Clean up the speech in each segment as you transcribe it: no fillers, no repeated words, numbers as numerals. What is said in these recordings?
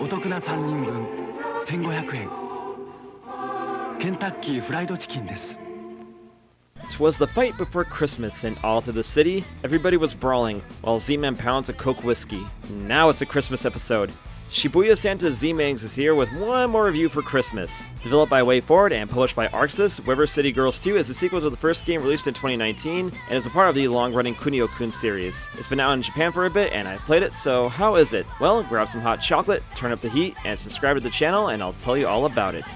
お得な3人分1500円ケンタッキーフライドチキンです。 'Twas the fight before Christmas, and all through the city, everybody was brawling, while Z-Man pounds a Coke whiskey. Now it's a Christmas episode. Shibuya Santa Z-Mangs is here with one more review for Christmas. Developed by WayForward and published by Arxis, River City Girls 2 is a sequel to the first game released in 2019, and is a part of the long-running Kunio-kun series. It's been out in Japan for a bit, and I played it, so how is it? Well, grab some hot chocolate, turn up the heat, and subscribe to the channel, and I'll tell you all about it.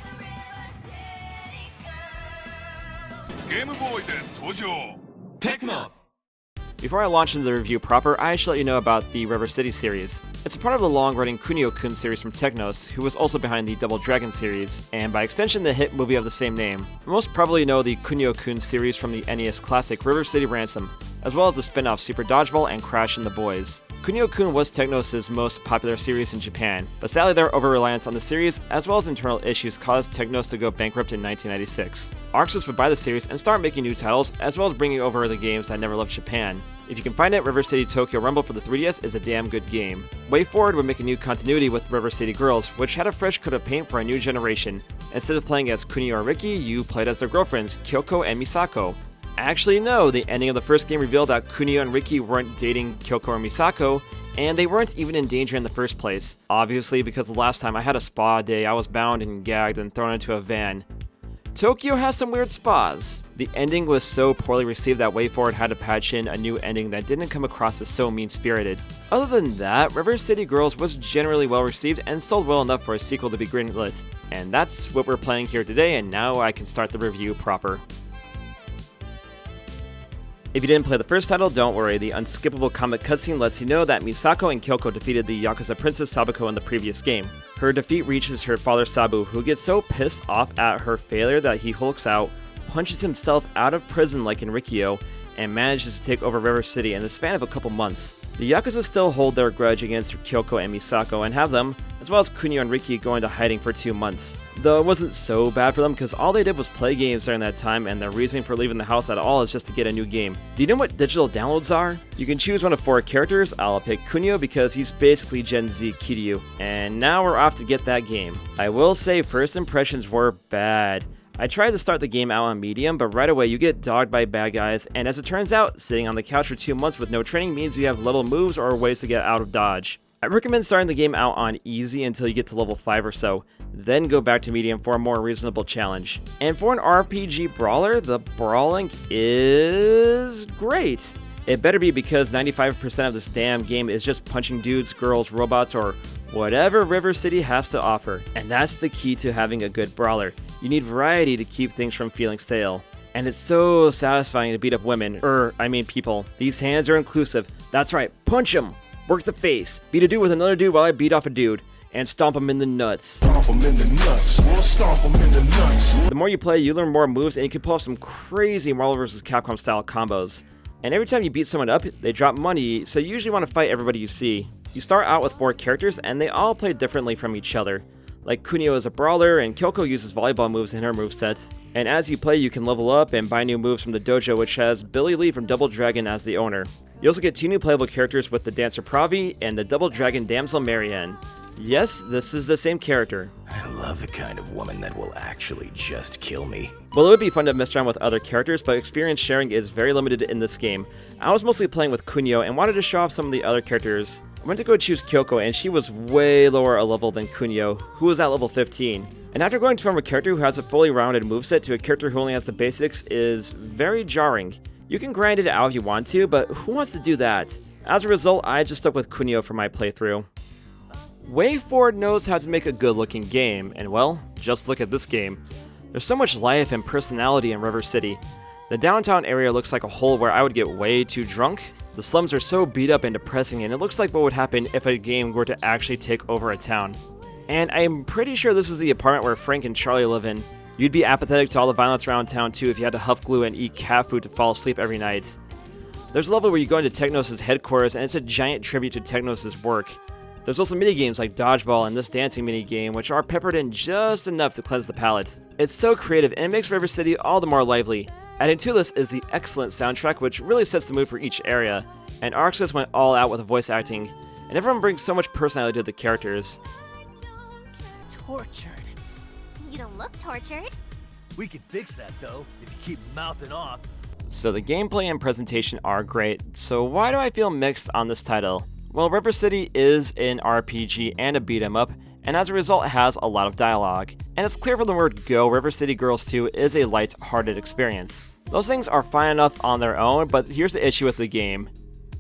Before I launch into the review proper, I should let you know about the River City series. It's a part of the long-running Kunio-kun series from Technos, who was also behind the Double Dragon series, and by extension the hit movie of the same name. Most probably know the Kunio-kun series from the NES classic River City Ransom, as well as the spin-off Super Dodgeball and Crash and the Boys. Kunio-kun was Technos' most popular series in Japan, but sadly their over-reliance on the series, as well as internal issues, caused Technos to go bankrupt in 1996. Arxis would buy the series and start making new titles, as well as bringing over the games that never left Japan. If you can find it, River City Tokyo Rumble for the 3DS is a damn good game. WayForward would make a new continuity with River City Girls, which had a fresh coat of paint for a new generation. Instead of playing as Kunio or Riki, you played as their girlfriends, Kyoko and Misako. Actually, no, the ending of the first game revealed that Kunio and Riki weren't dating Kyoko or Misako, and they weren't even in danger in the first place. Obviously, because the last time I had a spa day, I was bound and gagged and thrown into a van. Tokyo has some weird spas. The ending was so poorly received that WayForward had to patch in a new ending that didn't come across as so mean-spirited. Other than that, River City Girls was generally well received and sold well enough for a sequel to be greenlit. And that's what we're playing here today, and now I can start the review proper. If you didn't play the first title, don't worry, the unskippable comic cutscene lets you know that Misako and Kyoko defeated the Yakuza Princess Sabuko in the previous game. Her defeat reaches her father Sabu, who gets so pissed off at her failure that he hulks out, punches himself out of prison like in Rikyo, and manages to take over River City in the span of a couple months. The Yakuza still hold their grudge against Kyoko and Misako and have them, as well as Kunio and Riki, go into hiding for 2 months. Though it wasn't so bad for them because all they did was play games during that time, and their reason for leaving the house at all is just to get a new game. Do you know what digital downloads are? You can choose one of 4 characters. I'll pick Kunio because he's basically Gen Z Kiryu. And now we're off to get that game. I will say first impressions were bad. I tried to start the game out on medium, but right away you get dogged by bad guys, and as it turns out, sitting on the couch for 2 months with no training means you have little moves or ways to get out of dodge. I recommend starting the game out on easy until you get to level 5 or so, then go back to medium for a more reasonable challenge. And for an RPG brawler, the brawling is great. It better be because 95% of this damn game is just punching dudes, girls, robots, or whatever River City has to offer. And that's the key to having a good brawler. You need variety to keep things from feeling stale. And it's so satisfying to beat up women, people. These hands are inclusive. That's right, punch 'em! Work the face, beat a dude with another dude while I beat off a dude, and stomp him in the nuts. Stomp 'em in the nuts. We'll stomp 'em in the nuts. The more you play, you learn more moves, and you can pull off some crazy Marvel vs. Capcom style combos. And every time you beat someone up, they drop money, so you usually want to fight everybody you see. You start out with 4 characters, and they all play differently from each other. Like Kunio is a brawler, and Kyoko uses volleyball moves in her moveset. And as you play, you can level up and buy new moves from the dojo, which has Billy Lee from Double Dragon as the owner. You also get 2 new playable characters with the Dancer Pravi and the Double Dragon Damsel Marianne. Yes, this is the same character. I love the kind of woman that will actually just kill me. Well, it would be fun to mess around with other characters, but experience sharing is very limited in this game. I was mostly playing with Kunio and wanted to show off some of the other characters. I went to go choose Kyoko, and she was way lower a level than Kunio, who was at level 15. And after going from a character who has a fully rounded moveset to a character who only has the basics is very jarring. You can grind it out if you want to, but who wants to do that? As a result, I just stuck with Kunio for my playthrough. WayForward knows how to make a good-looking game, and well, just look at this game. There's so much life and personality in River City. The downtown area looks like a hole where I would get way too drunk. The slums are so beat up and depressing, and it looks like what would happen if a game were to actually take over a town. And I'm pretty sure this is the apartment where Frank and Charlie live in. You'd be apathetic to all the violence around town too if you had to huff glue and eat cat food to fall asleep every night. There's a level where you go into Technos' headquarters, and it's a giant tribute to Technos' work. There's also minigames like Dodgeball and this dancing minigame, which are peppered in just enough to cleanse the palate. It's so creative, and it makes River City all the more lively. Adding to this is the excellent soundtrack, which really sets the mood for each area, and Arxis went all out with the voice acting, and everyone brings so much personality to the characters. tortured. You don't look tortured. We can fix that though, if you keep mouthing off. So the gameplay and presentation are great, so why do I feel mixed on this title? Well, River City is an RPG and a beat 'em up, and as a result it has a lot of dialogue. And it's clear from the word go, River City Girls 2 is a light-hearted experience. Those things are fine enough on their own, but here's the issue with the game.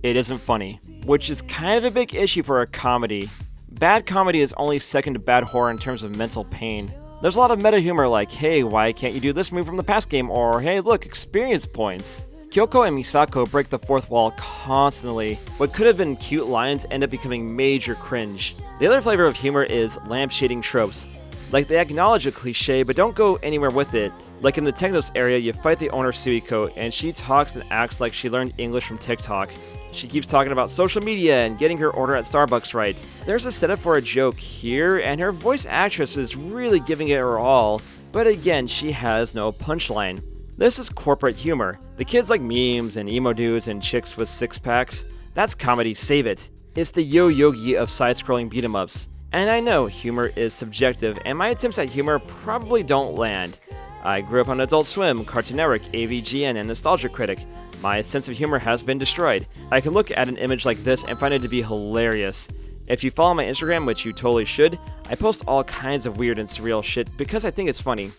It isn't funny, which is kind of a big issue for a comedy. Bad comedy is only second to bad horror in terms of mental pain. There's a lot of meta humor like, hey, why can't you do this move from the past game, or hey, look, experience points. Kyoko and Misako break the fourth wall constantly. What could have been cute lines end up becoming major cringe. The other flavor of humor is lampshading tropes. Like, they acknowledge a cliche but don't go anywhere with it. Like in the Technos area, you fight the owner Suiko, and she talks and acts like she learned English from TikTok. She keeps talking about social media and getting her order at Starbucks right. There's a setup for a joke here, and her voice actress is really giving it her all, but again, she has no punchline. This is corporate humor. The kids like memes and emo dudes and chicks with six-packs. That's comedy, save it. It's the yo-yogi of side-scrolling beat-em-ups. And I know humor is subjective, and my attempts at humor probably don't land. I grew up on Adult Swim, Cartoon Network, AVGN, and Nostalgia Critic. My sense of humor has been destroyed. I can look at an image like this and find it to be hilarious. If you follow my Instagram, which you totally should, I post all kinds of weird and surreal shit because I think it's funny.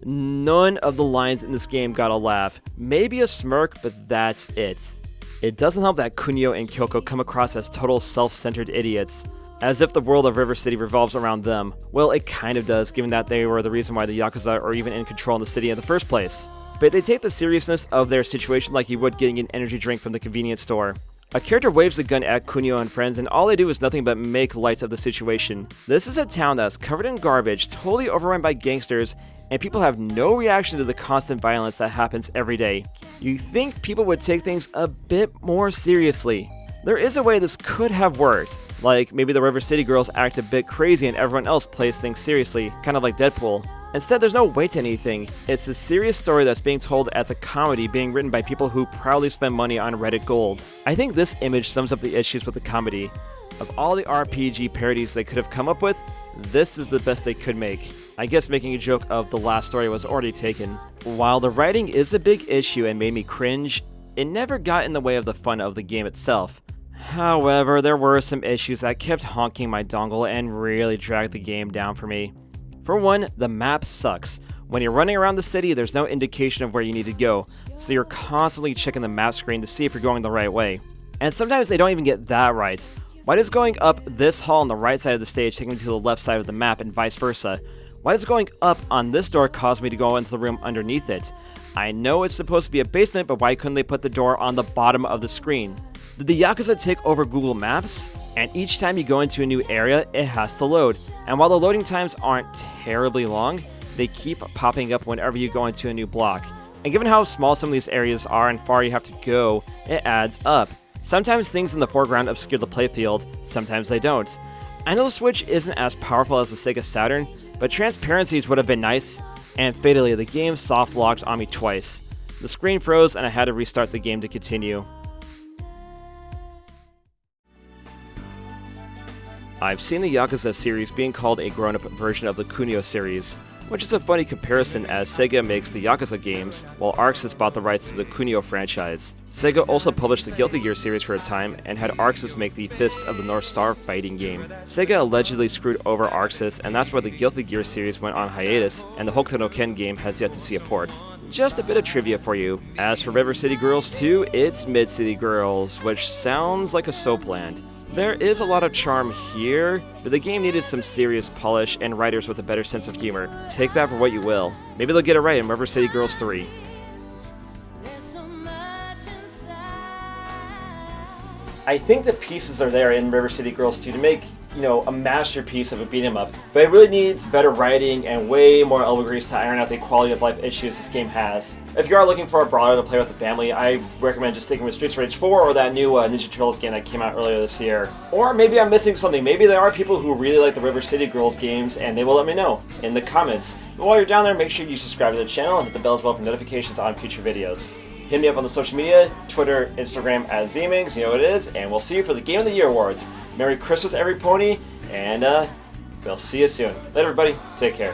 None of the lines in this game got a laugh. Maybe a smirk, but that's it. It doesn't help that Kunio and Kyoko come across as total self-centered idiots. As if the world of River City revolves around them. Well, it kind of does, given that they were the reason why the Yakuza are even in control in the city in the first place. But they take the seriousness of their situation like you would getting an energy drink from the convenience store. A character waves a gun at Kunio and friends, and all they do is nothing but make light of the situation. This is a town that's covered in garbage, totally overrun by gangsters, and people have no reaction to the constant violence that happens every day. You think people would take things a bit more seriously. There is a way this could have worked. Like, maybe the River City girls act a bit crazy and everyone else plays things seriously, kind of like Deadpool. Instead, there's no weight to anything. It's a serious story that's being told as a comedy being written by people who proudly spend money on Reddit Gold. I think this image sums up the issues with the comedy. Of all the RPG parodies they could have come up with, this is the best they could make. I guess making a joke of the last story was already taken. While the writing is a big issue and made me cringe, it never got in the way of the fun of the game itself. However, there were some issues that kept honking my dongle and really dragged the game down for me. For one, the map sucks. When you're running around the city, there's no indication of where you need to go, so you're constantly checking the map screen to see if you're going the right way. And sometimes they don't even get that right. Why does going up this hall on the right side of the stage take me to the left side of the map and vice versa? Why does going up on this door cause me to go into the room underneath it? I know it's supposed to be a basement, but why couldn't they put the door on the bottom of the screen? Did the Yakuza take over Google Maps? And each time you go into a new area, it has to load. And while the loading times aren't terribly long, they keep popping up whenever you go into a new block. And given how small some of these areas are and far you have to go, it adds up. Sometimes things in the foreground obscure the playfield, sometimes they don't. I know the Switch isn't as powerful as the Sega Saturn, but transparencies would have been nice, and fatally, the game soft-locked on me twice. The screen froze and I had to restart the game to continue. I've seen the Yakuza series being called a grown-up version of the Kunio series, which is a funny comparison as Sega makes the Yakuza games, while Arx has bought the rights to the Kunio franchise. Sega also published the Guilty Gear series for a time, and had Arxis make the Fist of the North Star fighting game. Sega allegedly screwed over Arxis, and that's why the Guilty Gear series went on hiatus, and the Hokuto no Ken game has yet to see a port. Just a bit of trivia for you. As for River City Girls 2, it's Mid-City Girls, which sounds like a soapland. There is a lot of charm here, but the game needed some serious polish and writers with a better sense of humor. Take that for what you will. Maybe they'll get it right in River City Girls 3. I think the pieces are there in River City Girls 2 to make, a masterpiece of a beat 'em up. But it really needs better writing and way more elbow grease to iron out the quality of life issues this game has. If you are looking for a brawler to play with the family, I recommend just sticking with Streets of Rage 4 or that new Ninja Turtles game that came out earlier this year. Or maybe I'm missing something. Maybe there are people who really like the River City Girls games and they will let me know in the comments. But while you're down there, make sure you subscribe to the channel and hit the bell as well for notifications on future videos. Hit me up on the social media, Twitter, Instagram at Zmings, you know what it is, and we'll see you for the Game of the Year Awards. Merry Christmas, every pony, and We'll see you soon. Later, everybody. Take care.